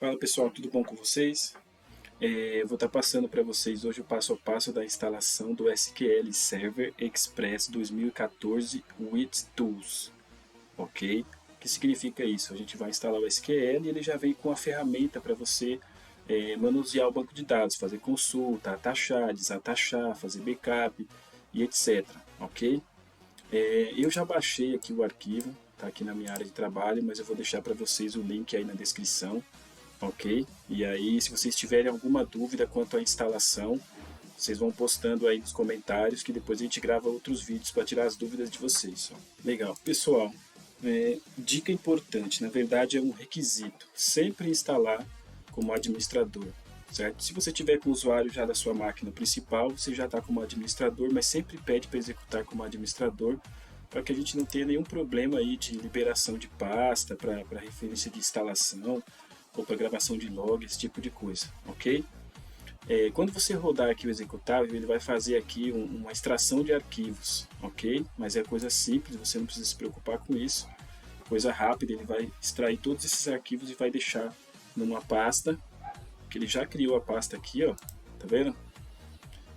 Fala pessoal, tudo bom com vocês? Vou estar passando para vocês hoje o passo a passo da instalação do SQL Server Express 2014 with Tools, ok? O que significa isso? A gente vai instalar o SQL e ele já vem com a ferramenta para você manusear o banco de dados, fazer consulta, atachar, desatachar, fazer backup e etc, ok? Eu já baixei aqui o arquivo, está aqui na minha área de trabalho, mas eu vou deixar para vocês o link aí na descrição. Ok? E aí, se vocês tiverem alguma dúvida quanto à instalação, vocês vão postando aí nos comentários que depois a gente grava outros vídeos para tirar as dúvidas de vocês. Legal. Pessoal, dica importante, na verdade é um requisito, sempre instalar como administrador, certo? Se você tiver com o usuário já da sua máquina principal, você já está como administrador, mas sempre pede para executar como administrador, para que a gente não tenha nenhum problema aí de liberação de pasta, para referência de instalação, ou para gravação de log, esse tipo de coisa, ok? Quando você rodar aqui o executável, ele vai fazer aqui uma extração de arquivos, ok? Mas é coisa simples, você não precisa se preocupar com isso. Coisa rápida, ele vai extrair todos esses arquivos e vai deixar numa pasta, que ele já criou a pasta aqui, ó, tá vendo?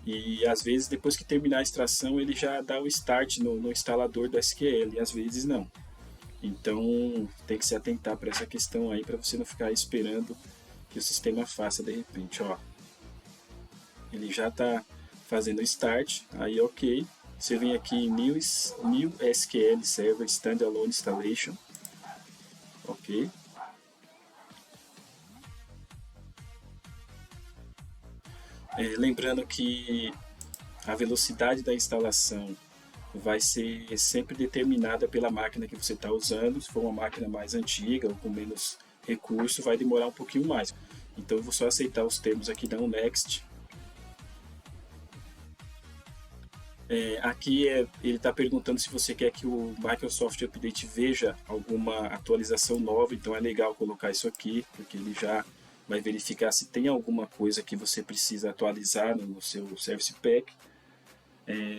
E às vezes, depois que terminar a extração, ele já dá o start no instalador do SQL, e às vezes não. Então tem que se atentar para essa questão aí, para você não ficar esperando que o sistema faça de repente. Ó, ele já está fazendo o start, aí ok. Você vem aqui em New SQL Server Standalone Installation, ok. Lembrando que a velocidade da instalação vai ser sempre determinada pela máquina que você está usando. Se for uma máquina mais antiga ou com menos recurso, vai demorar um pouquinho mais. Então eu vou só aceitar os termos aqui, dar um Next. Aqui ele está perguntando se você quer que o Microsoft Update veja alguma atualização nova, então é legal colocar isso aqui, porque ele já vai verificar se tem alguma coisa que você precisa atualizar no seu Service Pack.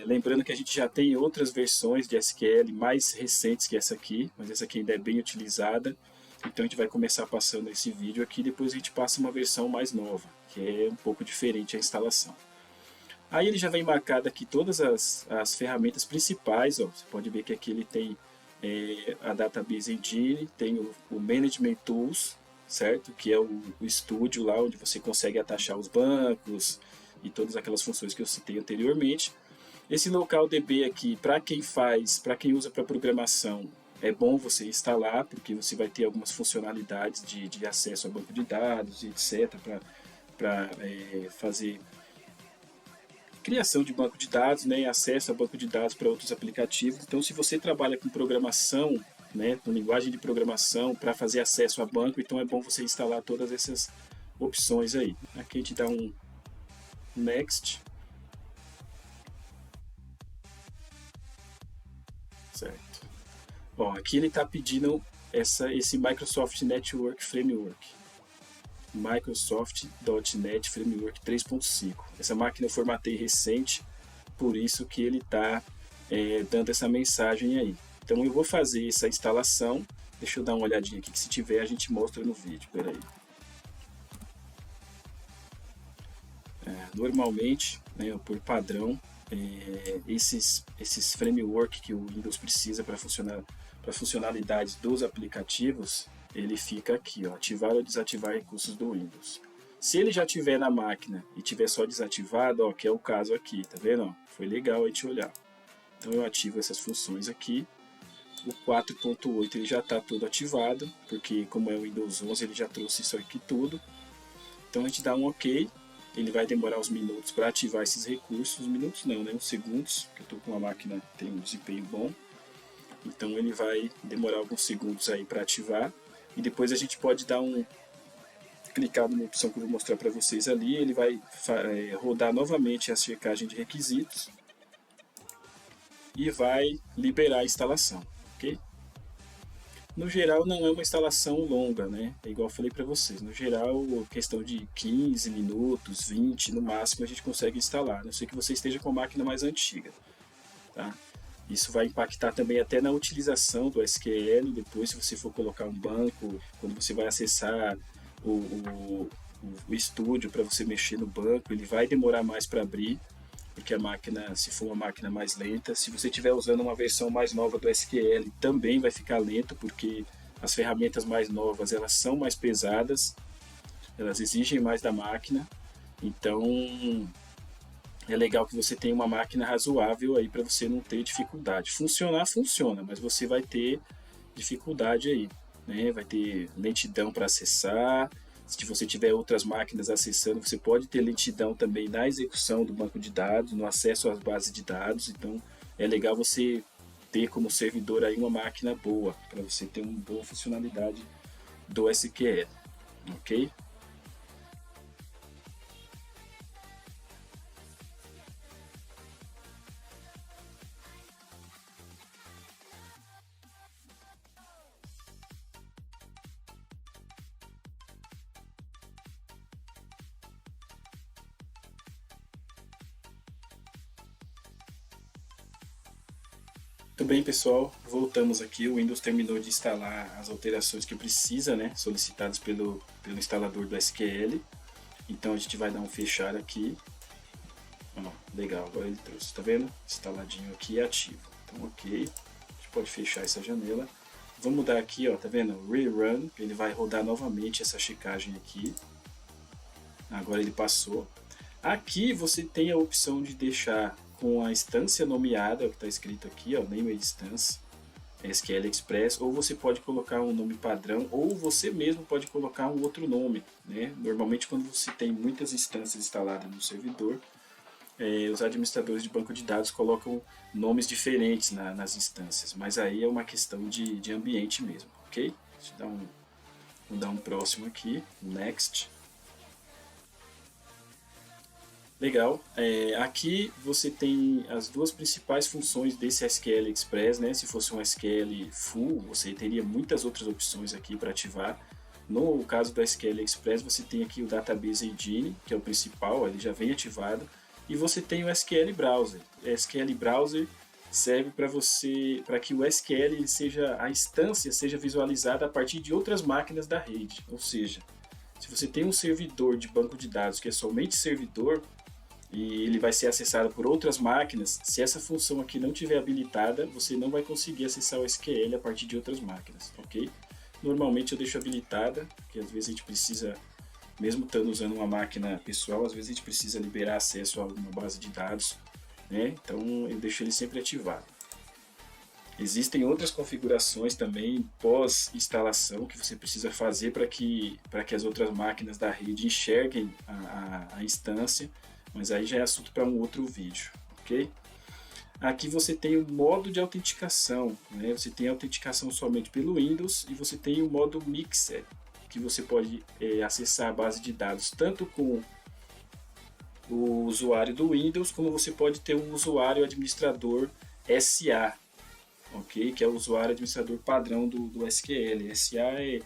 Lembrando que a gente já tem outras versões de SQL mais recentes que essa aqui, mas essa aqui ainda é bem utilizada. Então a gente vai começar passando esse vídeo aqui, depois a gente passa uma versão mais nova, que é um pouco diferente a instalação. Aí ele já vem marcado aqui todas as ferramentas principais, ó. Você pode ver que aqui ele tem a Database Engine, tem o Management Tools, certo? Que é o estúdio lá onde você consegue atachar os bancos e todas aquelas funções que eu citei anteriormente. Esse local DB aqui, para quem usa para programação, é bom você instalar, porque você vai ter algumas funcionalidades de acesso ao banco de dados, etc., para fazer criação de banco de dados, né, acesso a banco de dados para outros aplicativos. Então, se você trabalha com programação, né, com linguagem de programação para fazer acesso a banco, então é bom você instalar todas essas opções aí. Aqui a gente dá um Next. Certo. Bom, aqui ele está pedindo esse Microsoft Network Framework. Microsoft.NET Framework 3.5. Essa máquina eu formatei recente, por isso que ele está dando essa mensagem aí. Então eu vou fazer essa instalação. Deixa eu dar uma olhadinha aqui, que se tiver a gente mostra no vídeo. Espera aí. Normalmente, né, por padrão, esses framework que o Windows precisa para funcionalidades dos aplicativos, ele fica aqui, ó, ativar ou desativar recursos do Windows. Se ele já tiver na máquina e tiver só desativado, ó, que é o caso aqui, tá vendo? Ó, foi legal a gente olhar. Então eu ativo essas funções aqui. O 4.8 ele já está todo ativado, porque como é o Windows 11 ele já trouxe isso aqui tudo. Então a gente dá um OK. Ele vai demorar uns minutos para ativar esses recursos. Minutos não, né? Uns segundos, porque eu estou com uma máquina que tem um desempenho bom. Então ele vai demorar alguns segundos aí para ativar. E depois a gente pode dar clicar numa opção que eu vou mostrar para vocês ali. Ele vai rodar novamente a checagem de requisitos. E vai liberar a instalação, ok? No geral não é uma instalação longa, né? É igual eu falei para vocês, no geral questão de 15 minutos, 20 no máximo a gente consegue instalar, a não ser que você esteja com a máquina mais antiga, tá? Isso vai impactar também até na utilização do SQL, depois se você for colocar um banco, quando você vai acessar o estúdio para você mexer no banco, ele vai demorar mais para abrir, porque a máquina, se for uma máquina mais lenta, se você estiver usando uma versão mais nova do SQL, também vai ficar lento, porque as ferramentas mais novas, elas são mais pesadas, elas exigem mais da máquina, então é legal que você tenha uma máquina razoável aí para você não ter dificuldade. Funcionar, funciona, mas você vai ter dificuldade aí, né? Vai ter lentidão para acessar. Se você tiver outras máquinas acessando, você pode ter lentidão também na execução do banco de dados, no acesso às bases de dados. Então, é legal você ter como servidor aí uma máquina boa, para você ter uma boa funcionalidade do SQL, ok? Muito bem, pessoal, voltamos aqui. O Windows terminou de instalar as alterações que precisa, né, solicitadas pelo instalador do SQL. Então a gente vai dar um fechar aqui. Ó, legal, agora ele trouxe, tá vendo? Instaladinho aqui e ativo. Então, ok, a gente pode fechar essa janela. Vamos mudar aqui, ó, tá vendo? Rerun, ele vai rodar novamente essa checagem aqui. Agora ele passou. Aqui você tem a opção de deixar com a instância nomeada, o que está escrito aqui, ó, name instance, SQL Express, ou você pode colocar um nome padrão, ou você mesmo pode colocar um outro nome, né? Normalmente quando você tem muitas instâncias instaladas no servidor, os administradores de banco de dados colocam nomes diferentes nas instâncias, mas aí é uma questão de ambiente mesmo, ok? Deixa eu vou dar um próximo aqui, next. Legal. Aqui você tem as duas principais funções desse SQL Express, né? Se fosse um SQL full, você teria muitas outras opções aqui para ativar. No caso do SQL Express, você tem aqui o Database Engine, que é o principal, ele já vem ativado, e você tem o SQL Browser. O SQL Browser serve para que o SQL a instância seja visualizada a partir de outras máquinas da rede. Ou seja, se você tem um servidor de banco de dados que é somente servidor, e ele vai ser acessado por outras máquinas, se essa função aqui não estiver habilitada, você não vai conseguir acessar o SQL a partir de outras máquinas, ok? Normalmente eu deixo habilitada, porque às vezes a gente precisa, mesmo estando usando uma máquina pessoal, às vezes a gente precisa liberar acesso a alguma base de dados, né? Então eu deixo ele sempre ativado. Existem outras configurações também pós-instalação que você precisa fazer para que as outras máquinas da rede enxerguem a instância, mas aí já é assunto para um outro vídeo, ok? Aqui você tem o modo de autenticação, né? Você tem a autenticação somente pelo Windows e você tem o modo Mixer, que você pode acessar a base de dados tanto com o usuário do Windows, como você pode ter um usuário administrador SA, ok? Que é o usuário administrador padrão do SQL. SA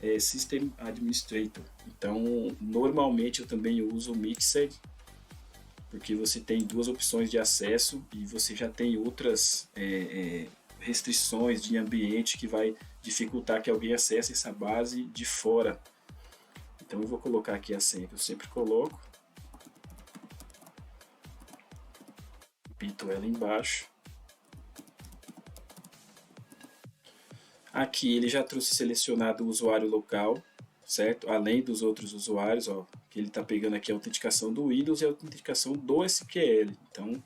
é System Administrator. Então, normalmente eu também uso o Mixer, porque você tem duas opções de acesso e você já tem outras restrições de ambiente que vai dificultar que alguém acesse essa base de fora. Então eu vou colocar aqui a senha que eu sempre coloco, repito ela embaixo. Aqui ele já trouxe selecionado o usuário local, certo? Além dos outros usuários, ó, que ele está pegando aqui a autenticação do Windows e a autenticação do SQL. Então,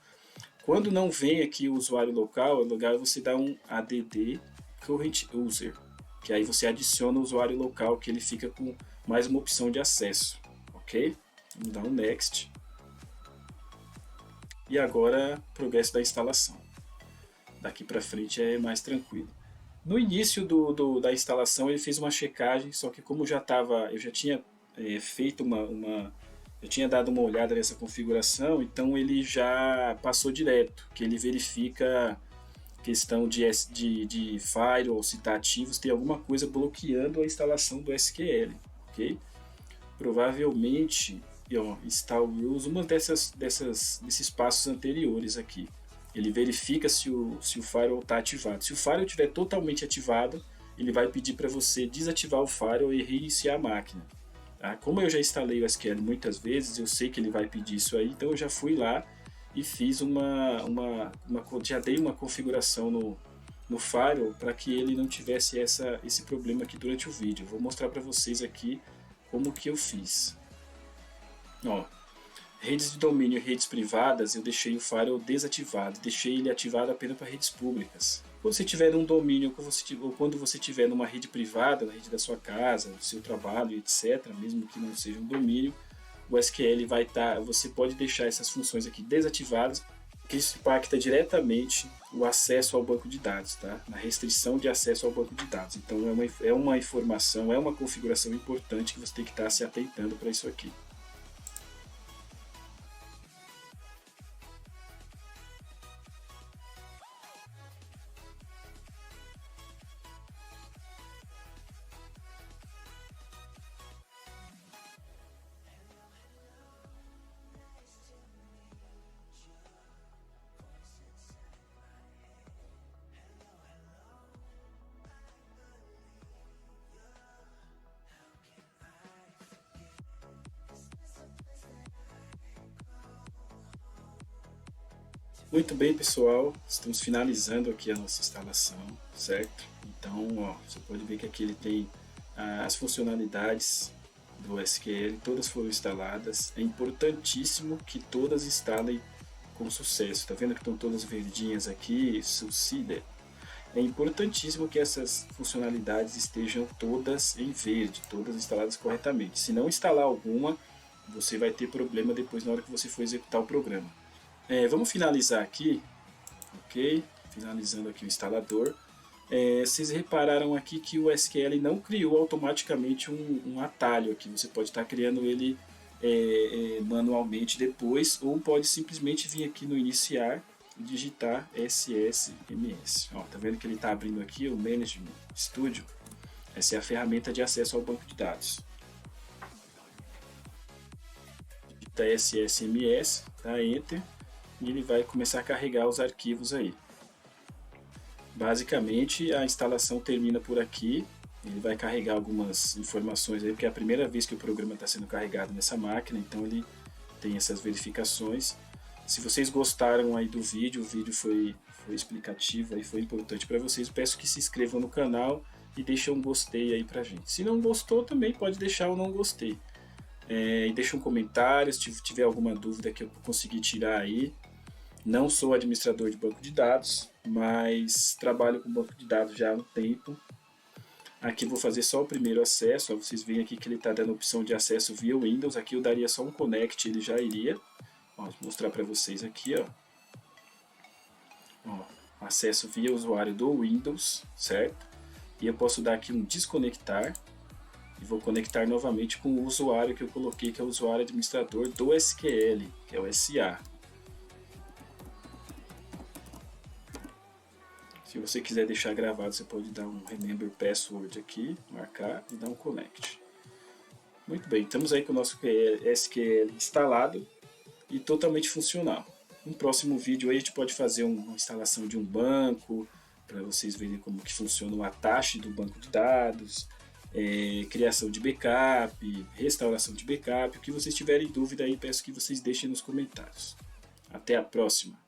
quando não vem aqui o usuário local, é legal você dar um add current user, que aí você adiciona o usuário local, que ele fica com mais uma opção de acesso, ok? Vamos dar um next. E agora, progresso da instalação. Daqui para frente é mais tranquilo. No início da instalação ele fez uma checagem, só que como eu já tinha feito eu tinha dado uma olhada nessa configuração, então ele já passou direto, que ele verifica questão de firewall, se está ativo, se tem alguma coisa bloqueando a instalação do SQL, ok? Provavelmente install rules, uma desses passos anteriores aqui. Ele verifica se o firewall está ativado. Se o firewall estiver totalmente ativado, ele vai pedir para você desativar o firewall e reiniciar a máquina. Tá? Como eu já instalei o SQL muitas vezes, eu sei que ele vai pedir isso aí, então eu já fui lá e fiz já dei uma configuração no Firewall para que ele não tivesse esse problema aqui durante o vídeo. Eu vou mostrar para vocês aqui como que eu fiz. Ó, redes de domínio e redes privadas, eu deixei o Firewall desativado, deixei ele ativado apenas para redes públicas. Quando você tiver um domínio ou quando você tiver numa rede privada, na rede da sua casa, do seu trabalho, etc., mesmo que não seja um domínio, o SQL vai estar, você pode deixar essas funções aqui desativadas, que isso impacta diretamente o acesso ao banco de dados, tá? Na restrição de acesso ao banco de dados. Então é uma informação, é uma configuração importante que você tem que estar se atentando para isso aqui. Muito bem, pessoal, estamos finalizando aqui a nossa instalação, certo? Então, ó, você pode ver que aqui ele tem as funcionalidades do SQL, todas foram instaladas. É importantíssimo que todas instalem com sucesso. Tá vendo que estão todas verdinhas aqui, succeeded? É importantíssimo que essas funcionalidades estejam todas em verde, todas instaladas corretamente. Se não instalar alguma, você vai ter problema depois na hora que você for executar o programa. Vamos finalizar aqui, ok? Finalizando aqui o instalador. Vocês repararam aqui que o SQL não criou automaticamente um atalho aqui. Você pode estar criando ele manualmente depois, ou pode simplesmente vir aqui no iniciar e digitar SSMS. Ó, tá vendo que ele está abrindo aqui o Management Studio? Essa é a ferramenta de acesso ao banco de dados. Digita SSMS, tá? Enter. E ele vai começar a carregar os arquivos aí. Basicamente a instalação termina por aqui. Ele vai carregar algumas informações aí, porque é a primeira vez que o programa está sendo carregado nessa máquina, então ele tem essas verificações. Se vocês gostaram aí do vídeo, o vídeo foi explicativo, aí foi importante para vocês, peço que se inscrevam no canal e deixem um gostei aí pra gente. Se não gostou, também pode deixar o não gostei. E deixa um comentário se tiver alguma dúvida que eu consegui tirar aí. Não sou administrador de banco de dados, mas trabalho com banco de dados já há um tempo. Aqui vou fazer só o primeiro acesso. Ó, vocês veem aqui que ele está dando a opção de acesso via Windows. Aqui eu daria só um connect, ele já iria. Ó, vou mostrar para vocês aqui. Ó, acesso via usuário do Windows, certo? E eu posso dar aqui um desconectar. E vou conectar novamente com o usuário que eu coloquei, que é o usuário administrador do SQL, que é o SA. Se você quiser deixar gravado, você pode dar um Remember Password aqui, marcar e dar um Connect. Muito bem, estamos aí com o nosso SQL instalado e totalmente funcional. No próximo vídeo aí a gente pode fazer uma instalação de um banco, para vocês verem como que funciona o atache do banco de dados, criação de backup, restauração de backup. O que vocês tiverem dúvida aí, peço que vocês deixem nos comentários. Até a próxima!